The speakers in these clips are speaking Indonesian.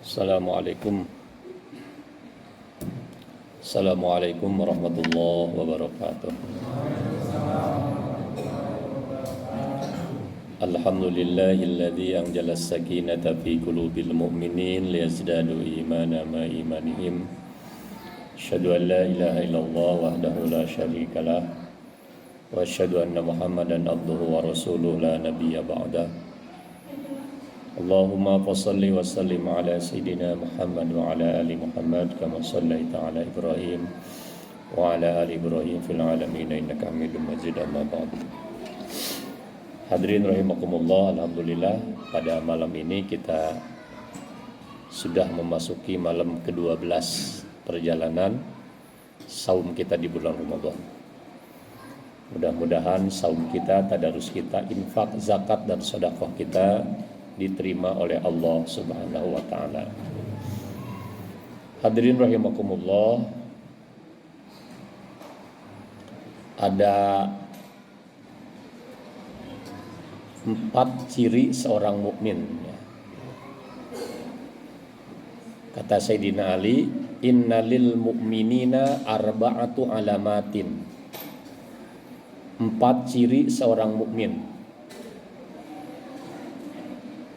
Assalamualaikum. Assalamualaikum warahmatullahi wabarakatuh. Alhamdulillahilladzi anzala as-sakinata fi qulubil mu'minin liyazdadu imanan ma imanihim. Asyhadu an la ilaha illallah wahdahu la syarikalah wa asyhadu anna Muhammadan abduhu wa rasuluhu la nabiyya ba'dah. Allahumma fassalli wa sallim ala Sayyidina Muhammad wa ala ali Muhammad kama sallaita ala Ibrahim wa ala ali Ibrahim fil alamin innaka Hamidum Majid. Amma ba'd. Hadirin rahimakumullah, alhamdulillah pada malam ini kita sudah memasuki malam ke-12 perjalanan saum kita di bulan Ramadan. Mudah-mudahan saum kita, tadarus kita, infak, zakat dan sedekah kita diterima oleh Allah Subhanahu wa taala. Hadirin rahimakumullah, ada 4 ciri seorang mukmin. Kata Sayyidina Ali, innalil mu'minina arba'atu alamatin. 4 ciri seorang mukmin.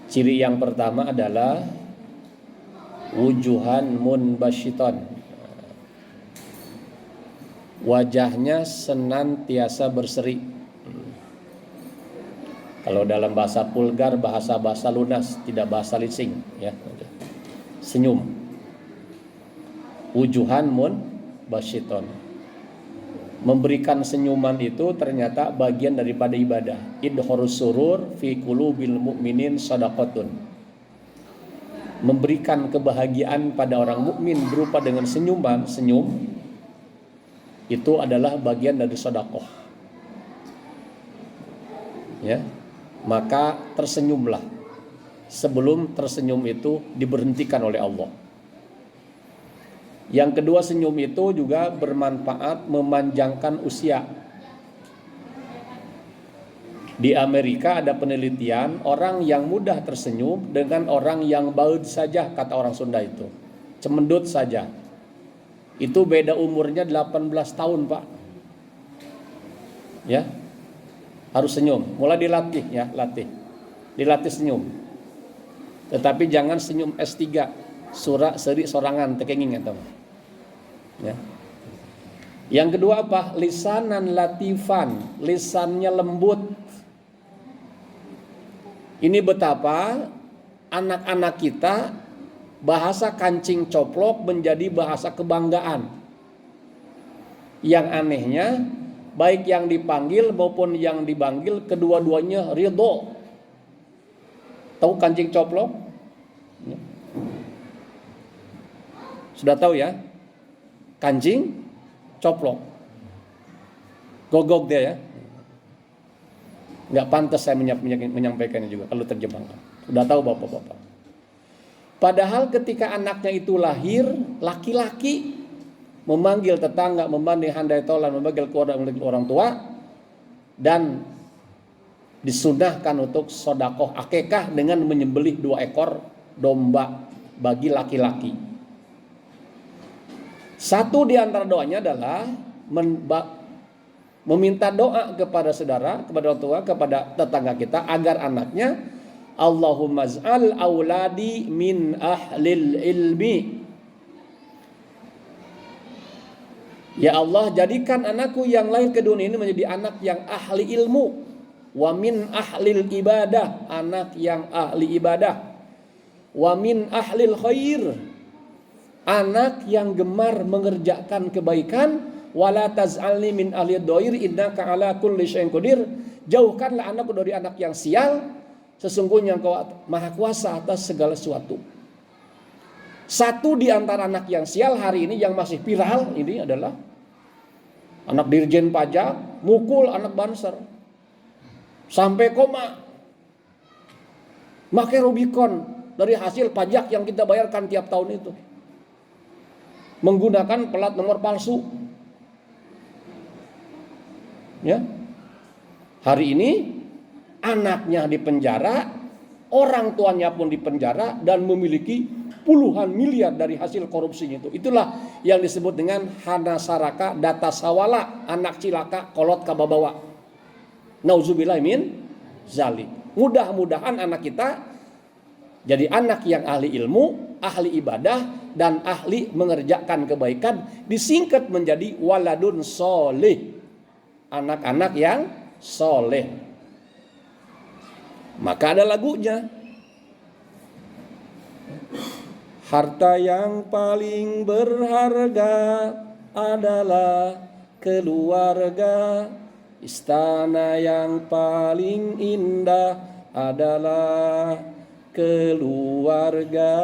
Ciri yang pertama adalah wujuhan munbasyiton. Wajahnya senantiasa berseri. Kalau dalam bahasa vulgar, bahasa lunas, tidak bahasa lising, ya. Senyum. Wujuhan munbasyiton. Memberikan senyuman itu ternyata bagian daripada ibadah. Idhorus surur fi qulubil mu'minin shadaqatun. Memberikan kebahagiaan pada orang mukmin berupa dengan senyum itu adalah bagian dari sedekah. Ya. Maka tersenyumlah sebelum tersenyum itu diberhentikan oleh Allah. Yang kedua, senyum itu juga bermanfaat memanjangkan usia. Di Amerika ada penelitian, orang yang mudah tersenyum dengan orang yang baud saja, kata orang Sunda itu, cemendut saja, itu beda umurnya 18 tahun, Pak. Ya, harus senyum. Mulai dilatih, ya, dilatih senyum. Tetapi jangan senyum S3, surak seri sorangan tekenging atau. Ya. Yang kedua apa? Lisanan latifan, lisannya lembut. Ini betapa anak-anak kita bahasa kancing coplok menjadi bahasa kebanggaan. Yang anehnya, baik yang dipanggil maupun yang dipanggil kedua-duanya ridho. Tahu kancing coplok? Ya. Sudah tahu ya? Kancing coplok. Gogok dia ya. Nggak pantas saya menyampaikannya juga kalau terjemahkan. Sudah tahu bapak-bapak. Padahal ketika anaknya itu lahir, laki-laki memanggil tetangga, memanggil handai tolan, memanggil keluarga, memanggil orang tua, dan disunahkan untuk sedekah akikah dengan menyembelih 2 ekor domba bagi laki-laki. Satu di antara doanya adalah meminta doa kepada saudara, kepada orang tua, kepada tetangga kita agar anaknya Allahumma ij'al auladi min ahlil ilmi. Ya Allah, jadikan anakku yang lahir ke dunia ini menjadi anak yang ahli ilmu. Wa min ahlil ibadah, anak yang ahli ibadah. Wa min ahlil khair, anak yang gemar mengerjakan kebaikan. Wala taz'alni min ahli dhair innaka ala kulli syai'in qadir. Jauhkanlah anakku dari anak yang sial, sesungguhnya Engkau maha kuasa atas segala sesuatu. Satu di antara anak yang sial hari ini yang masih viral ini adalah anak dirjen pajak mukul anak banser sampai koma. Pakai Rubicon dari hasil pajak yang kita bayarkan tiap tahun itu. Menggunakan plat nomor palsu. Ya. Hari ini anaknya di penjara, orang tuanya pun di penjara dan memiliki puluhan miliar dari hasil korupsinya itu. Itulah yang disebut dengan hana saraka data sawala, anak cilaka kolot kababawa. Nauzubillah min zalik. Mudah-mudahan anak kita jadi anak yang ahli ilmu, ahli ibadah, dan ahli mengerjakan kebaikan, disingkat menjadi waladun soleh, anak-anak yang soleh. Maka ada lagunya, harta yang paling berharga adalah keluarga, istana yang paling indah adalah keluarga,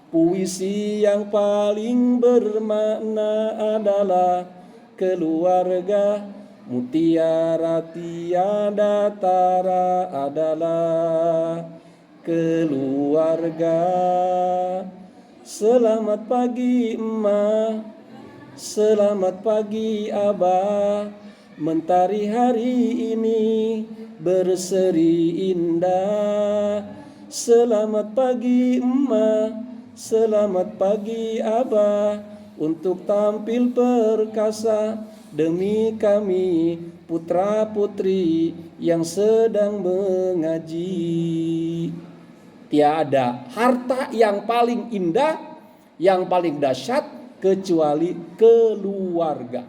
puisi yang paling bermakna adalah keluarga, mutiara tiada tara adalah keluarga. Selamat pagi emak, selamat pagi abah, mentari hari ini berseri indah. Selamat pagi emak, selamat pagi abah, untuk tampil perkasa demi kami putra putri yang sedang mengaji. Tiada harta yang paling indah, yang paling dahsyat kecuali keluarga.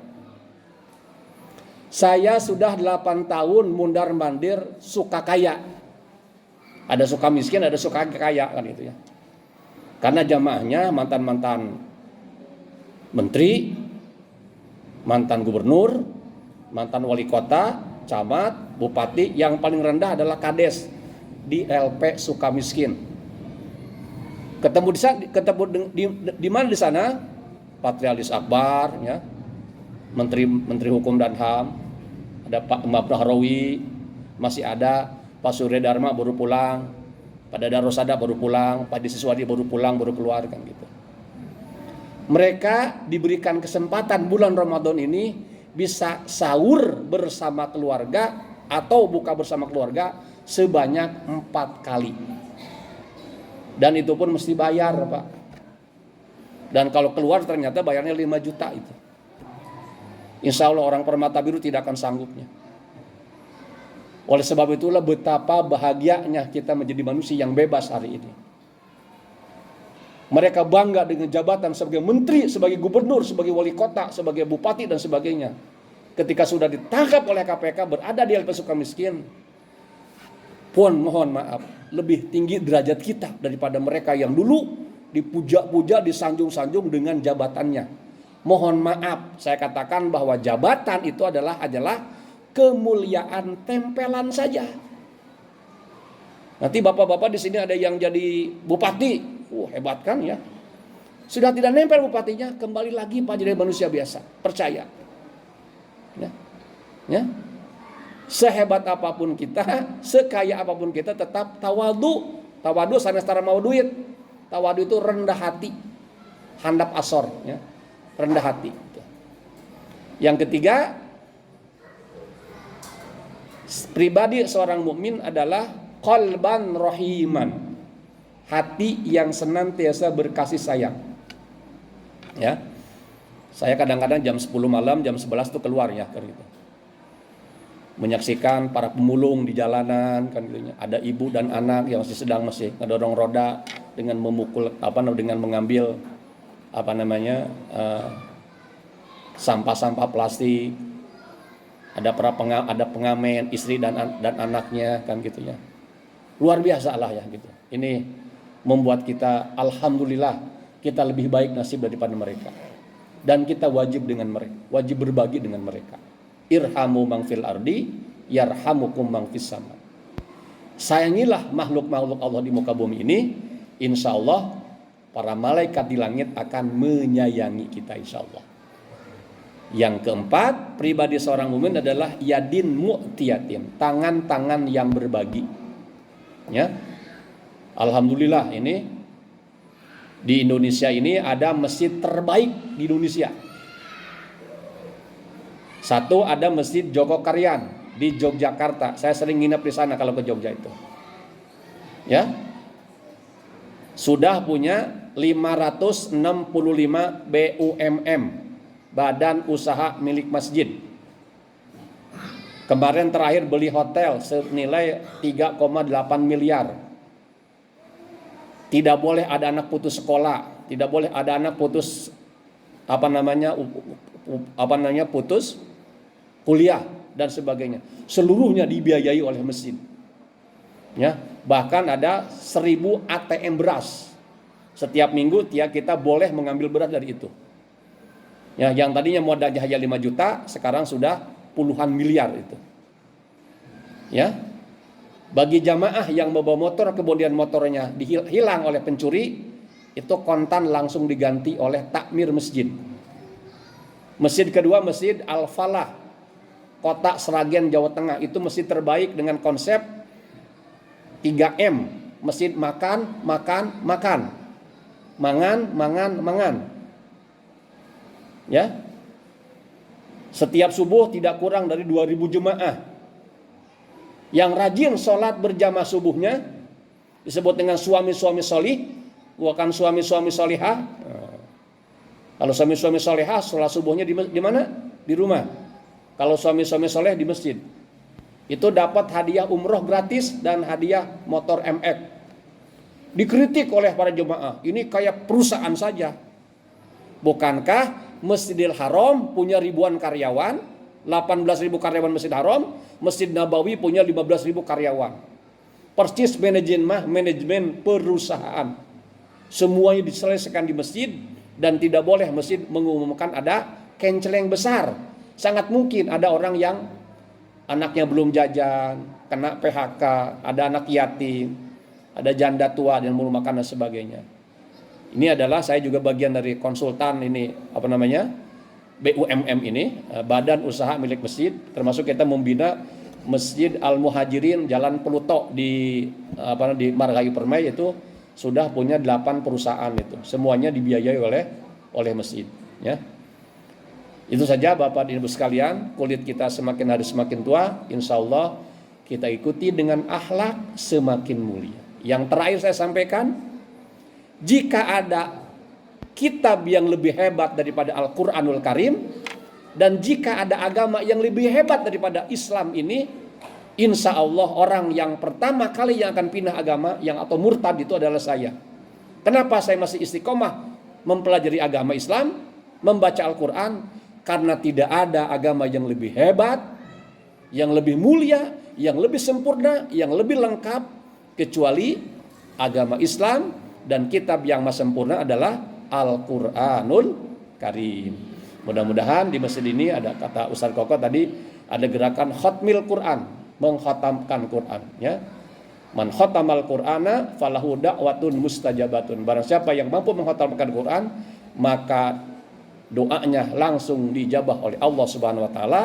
Saya sudah 8 tahun mundar-mandir suka kaya. Ada suka miskin, ada suka kaya kan itu ya. Karena jamaahnya mantan-mantan menteri, mantan gubernur, mantan wali kota, camat, bupati, yang paling rendah adalah kades di LP suka miskin. Ketemu di mana di sana? Patrialis Akbar ya. Menteri Hukum dan HAM, ada Pak Mbak Nahrawi, masih ada Pak Surya Dharma baru pulang, Pak Dadar Rosada baru pulang, Pak Disiswadi baru pulang, baru keluar kan gitu. Mereka diberikan kesempatan bulan Ramadan ini bisa sahur bersama keluarga atau buka bersama keluarga sebanyak 4 kali. Dan itu pun mesti bayar, Pak. Dan kalau keluar ternyata bayarnya 5 juta itu. Insya Allah orang Permata Biru tidak akan sanggupnya. Oleh sebab itulah betapa bahagianya kita menjadi manusia yang bebas hari ini. Mereka bangga dengan jabatan sebagai menteri, sebagai gubernur, sebagai wali kota, sebagai bupati dan sebagainya. Ketika sudah ditangkap oleh KPK berada di LP Sukamiskin, pun mohon maaf, lebih tinggi derajat kita daripada mereka yang dulu dipuja-puja, disanjung-sanjung dengan jabatannya. Mohon maaf, saya katakan bahwa jabatan itu adalah kemuliaan tempelan saja. Nanti bapak-bapak di sini ada yang jadi bupati, hebat kan ya. Sudah tidak nempel bupatinya, kembali lagi Pak jadi manusia biasa, percaya. Ya. Sehebat apapun kita, sekaya apapun kita, tetap tawadu. Tawadu sanes tara mau duit. Tawadu itu rendah hati, handap asor, ya. Rendah hati. Yang ketiga, pribadi seorang mukmin adalah qalban rahiman, hati yang senantiasa berkasih sayang. Ya, saya kadang-kadang jam 10 malam, jam 11 tuh keluar ya, kan gitu. Menyaksikan para pemulung di jalanan, kan gitu. Ada ibu dan anak yang masih ngedorong roda dengan memukul dengan mengambil sampah-sampah plastik. Ada pengamen, istri dan anaknya kan gitu ya. Luar biasa lah ya gitu. Ini membuat kita alhamdulillah kita lebih baik nasib daripada mereka. Dan kita wajib dengan mereka, wajib berbagi dengan mereka. Irhamu man fil ardi yarhamukum man fis sama. Sayangilah makhluk-makhluk Allah di muka bumi ini, insya Allah para malaikat di langit akan menyayangi kita insya Allah. Yang keempat, pribadi seorang mukmin adalah yadin mu'tiyatin, tangan-tangan yang berbagi. Ya. Alhamdulillah ini di Indonesia ini ada masjid terbaik di Indonesia. Satu ada Masjid Joko Karyan di Yogyakarta. Saya sering nginep di sana kalau ke Jogja itu. Ya. sudah punya 565 BUMM, badan usaha milik masjid. Kemarin terakhir beli hotel senilai 3,8 miliar. Tidak boleh ada anak putus sekolah, tidak boleh ada anak putus putus kuliah dan sebagainya. Seluruhnya dibiayai oleh masjid. Ya, bahkan ada 1000 ATM beras. Setiap minggu kita boleh mengambil beras dari itu. Ya, yang tadinya modalnya hanya 5 juta, sekarang sudah puluhan miliar itu. Ya. Bagi jamaah yang membawa motor kemudian motornya hilang oleh pencuri, itu kontan langsung diganti oleh takmir masjid. Masjid kedua, Masjid Al-Falah, Kota Sragen, Jawa Tengah. Itu masjid terbaik dengan konsep 3M. Masjid makan, makan, makan. Mangan, mangan, mangan. Ya. Setiap subuh tidak kurang dari 2000 jemaah. Yang rajin sholat berjamaah subuhnya disebut dengan suami-suami solih, bukan suami-suami solihah. Kalau suami-suami solihah, sholat subuhnya di mana? Di rumah. Kalau suami-suami soleh di masjid. Itu dapat hadiah umroh gratis dan hadiah motor MX. Dikritik oleh para jemaah, ini kayak perusahaan saja. Bukankah Masjidil Haram punya ribuan karyawan, 18.000 karyawan Masjid Haram, Masjid Nabawi punya 15.000 karyawan. Persis manajemen perusahaan. Semuanya diselesaikan di masjid dan tidak boleh masjid mengumumkan ada kenceleng besar. Sangat mungkin ada orang yang anaknya belum jajan, kena PHK, ada anak yatim, ada janda tua dan belum makan dan sebagainya. Ini adalah saya juga bagian dari konsultan ini BUMM ini, badan usaha milik masjid, termasuk kita membina Masjid Al-Muhajirin Jalan Pluto di Margahayu Permai, itu sudah punya 8 perusahaan itu. Semuanya dibiayai oleh masjid, ya. Itu saja Bapak dan Ibu sekalian, kulit kita semakin hari semakin tua, insya Allah kita ikuti dengan akhlak semakin mulia. Yang terakhir saya sampaikan, jika ada kitab yang lebih hebat daripada Al-Quranul Karim, dan jika ada agama yang lebih hebat daripada Islam ini, insya Allah orang yang pertama kali yang akan pindah agama atau murtad itu adalah saya. Kenapa saya masih istiqomah mempelajari agama Islam, membaca Al-Quran? Karena tidak ada agama yang lebih hebat, yang lebih mulia, yang lebih sempurna, yang lebih lengkap kecuali agama Islam, dan kitab yang masih sempurna adalah Al-Quranul Karim. Mudah-mudahan di masjid ini ada kata Ustaz Koko tadi, ada gerakan khotmil Quran, mengkhatamkan Quran, ya. Man khatamal Qur'ana falahu da'watun mustajabatun. Barang siapa yang mampu mengkhatamkan Quran, maka doanya langsung dijabah oleh Allah Subhanahu wa taala.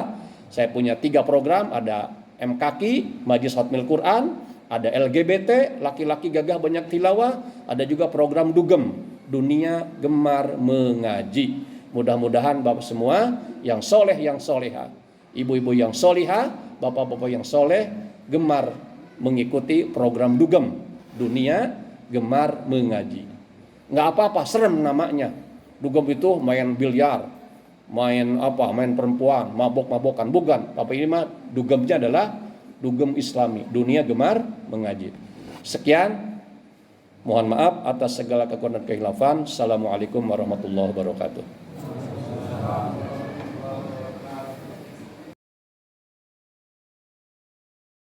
Saya punya 3 program, ada MKQ, Majlis Khatmil Quran, ada LGBT, laki-laki gagah banyak tilawah, ada juga program Dugem, Dunia Gemar Mengaji. Mudah-mudahan Bapak semua yang soleh, yang soleha, ibu-ibu yang soleha, bapak-bapak yang soleh, gemar mengikuti program Dugem, Dunia Gemar Mengaji. Nggak apa-apa, serem namanya. Dugem itu main biliar, main perempuan, mabok-mabokan, bukan. Tapi ini mah dugemnya adalah dugem Islami, Dunia Gemar Mengaji. Sekian, mohon maaf atas segala kekurangan dan kehilafan. Assalamualaikum warahmatullahi wabarakatuh.